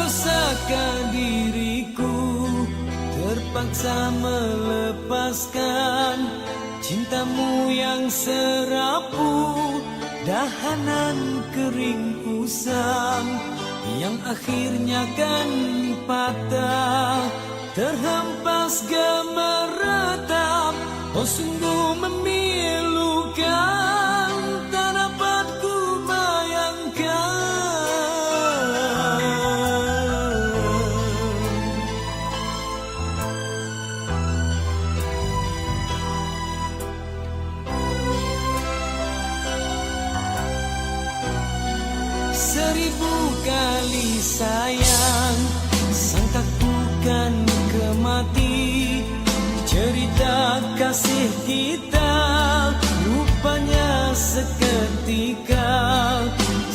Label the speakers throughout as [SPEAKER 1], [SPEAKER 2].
[SPEAKER 1] mendosakah diriku, terpaksa melepaskan cintamu yang serapu, dahanan kering usang yang akhirnya kan patah, terhempas gemeretak. Oh sungguh memilukan, tak dapat ku bayangkan. Seribu kali sayang, sangka ku kan kemati. Cerita kasih kita rupanya seketika,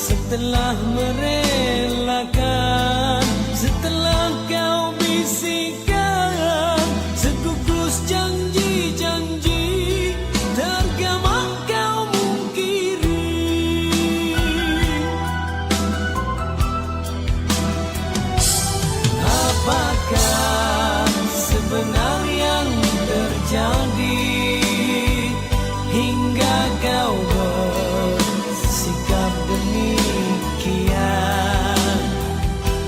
[SPEAKER 1] setelah merelakan, setelah kau bisikan segugus janji-janji, tergama kau mungkiri. Apakah sebenarnya yang terjadi hingga kau bersikap demikian,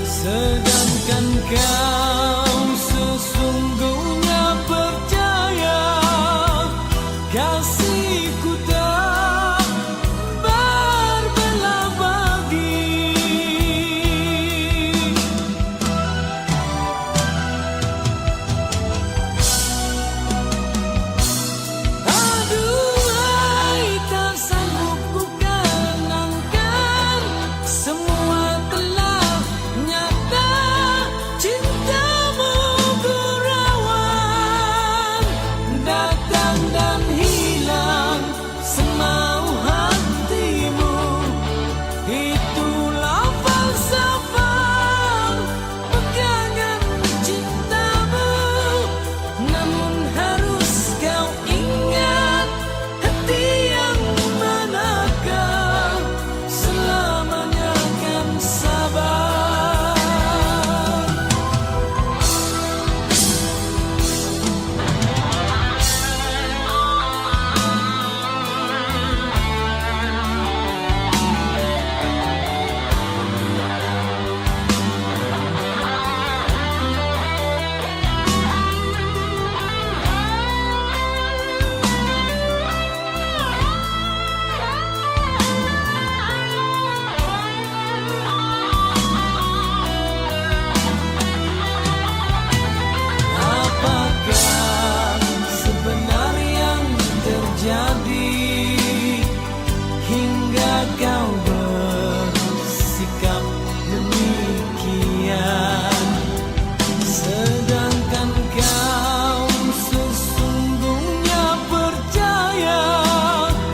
[SPEAKER 1] sedangkan kau sesungguhnya percaya kasihku tak berbelah bagi. Semua telah nyata, cintamu ku rawat, datang dan hilang semau hatimu. Itulah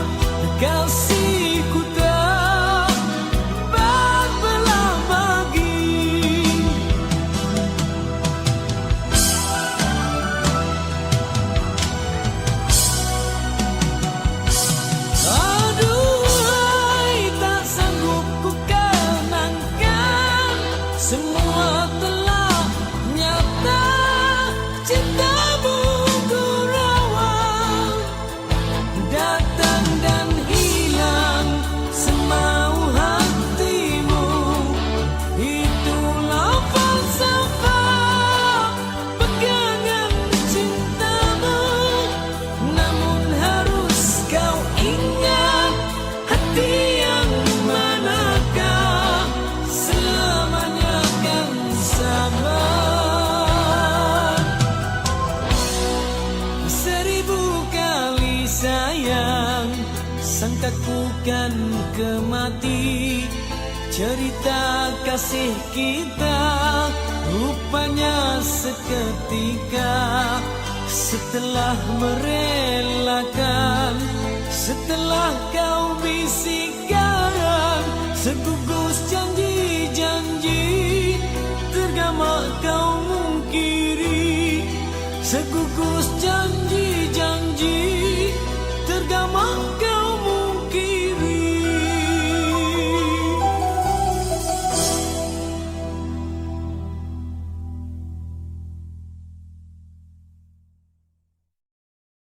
[SPEAKER 1] falsafah pegangan cintamu. Namun harus kau ingat, hati yang manakah selamanya kan sabar. Seribu kali sayang, sangka ku kan kemati. Cerita kasih kita rupanya seketika, setelah merelakan, setelah kau bisikan segugus janji-janji, tergama kau mungkiri. Segugus janji-janji, tergama kau